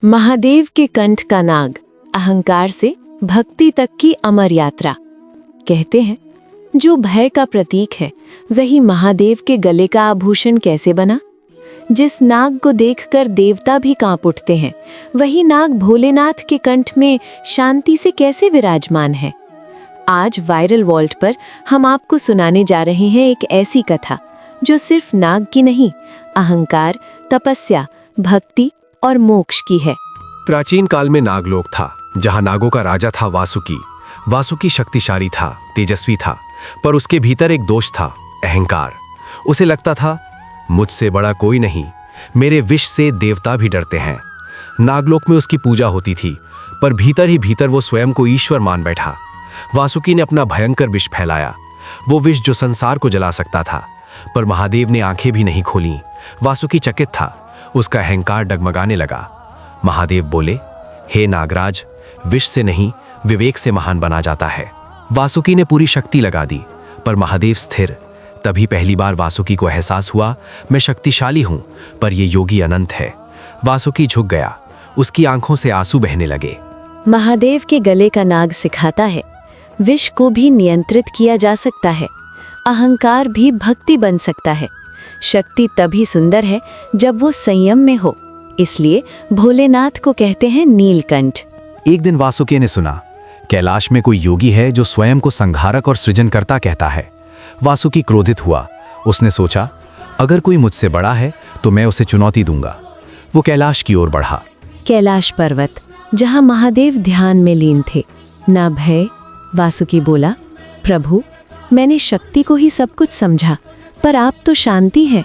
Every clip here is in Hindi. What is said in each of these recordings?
महादेव के कंठ का नाग, अहंकार से भक्ति तक की अमर यात्रा। कहते हैं जो भय का प्रतीक है वही महादेव के गले का आभूषण कैसे बना। जिस नाग को देखकर देवता भी कांप उठते हैं, वही नाग भोलेनाथ के कंठ में शांति से कैसे विराजमान है। आज वायरल वॉल्ट पर हम आपको सुनाने जा रहे हैं एक ऐसी कथा जो सिर्फ नाग की नहीं, अहंकार, तपस्या, भक्ति और मोक्ष की है। प्राचीन काल में नागलोक था, जहां नागों का राजा था वासुकी। वासुकी शक्तिशाली था, तेजस्वी था, पर उसके भीतर एक दोष था, अहंकार। उसे लगता था मुझसे बड़ा कोई नहीं, मेरे विष से देवता भी डरते हैं। नागलोक में उसकी पूजा होती थी, पर भीतर ही भीतर वो स्वयं को ईश्वर मान बैठा। वासुकी ने अपना भयंकर विष फैलाया, वो विष जो संसार को जला सकता था, पर महादेव ने आंखें भी नहीं खोली। वासुकी चकित था, उसका अहंकार डगमगाने लगा। महादेव बोले, हे नागराज, विष से नहीं विवेक से महान बना जाता है। वासुकी ने पूरी शक्ति लगा दी, पर महादेव स्थिर। तभी पहली बार वासुकी को एहसास हुआ, मैं शक्तिशाली हूं, पर यह योगी अनंत है। वासुकी झुक गया, उसकी आंखों से आंसू बहने लगे। महादेव के गले का नाग सिखाता है विष को भी नियंत्रित किया जा सकता है, अहंकार भी भक्ति बन सकता है। शक्ति तभी सुंदर है जब वो संयम में हो, इसलिए भोलेनाथ को कहते हैं नीलकंठ। एक दिन वासुकी ने सुना, कैलाश में कोई योगी है जो स्वयं को संहारक और सृजनकर्ता कहता है। वासुकी क्रोधित हुआ। उसने सोचा, अगर कोई मुझसे बड़ा है तो मैं उसे चुनौती दूंगा। वो कैलाश की ओर बढ़ा। कैलाश पर्वत, जहां महादेव ध्यान में लीन थे। ना भय, वासुकी बोला, प्रभु, मैंने शक्ति को ही सब कुछ समझा, पर आप तो शांति हैं।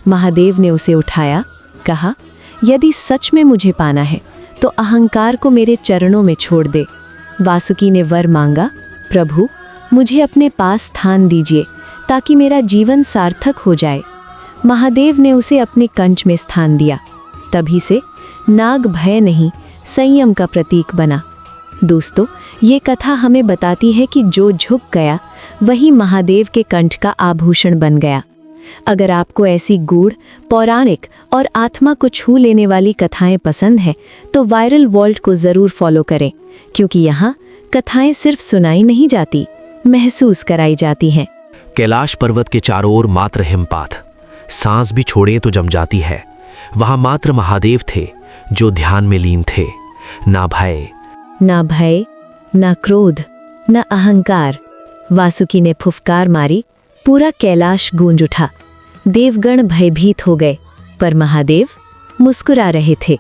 महादेव ने उसे उठाया, कहा, यदि सच में मुझे पाना है तो अहंकार को मेरे चरणों में छोड़ दे। वासुकी ने वर मांगा, प्रभु, मुझे अपने पास स्थान दीजिए ताकि मेरा जीवन सार्थक हो जाए। महादेव ने उसे अपने कंठ में स्थान दिया। तभी से नाग भय नहीं, संयम का प्रतीक बना। दोस्तों, ये कथा हमें बताती है कि जो झुक गया वही महादेव के कंठ का आभूषण बन गया। अगर आपको ऐसी गूढ़, पौराणिक और आत्मा को छू लेने वाली कथाएं पसंद हैं, तो वायरल वॉल्ट को ज़रूर फॉलो करें, क्योंकि यहाँ कथाएं सिर्फ सुनाई नहीं जाती, महसूस कराई जाती हैं। कैलाश पर्वत के चारों ओर मात्र हिमपात, सांस भी छोड़े तो जम जाती है। वहां मात्र महादेव थे जो ध्यान में लीन थे। ना भय, ना क्रोध, ना अहंकार। वासुकी ने फुफकार मारी, पूरा कैलाश गूंज उठा। देवगण भयभीत हो गए, पर महादेव मुस्कुरा रहे थे।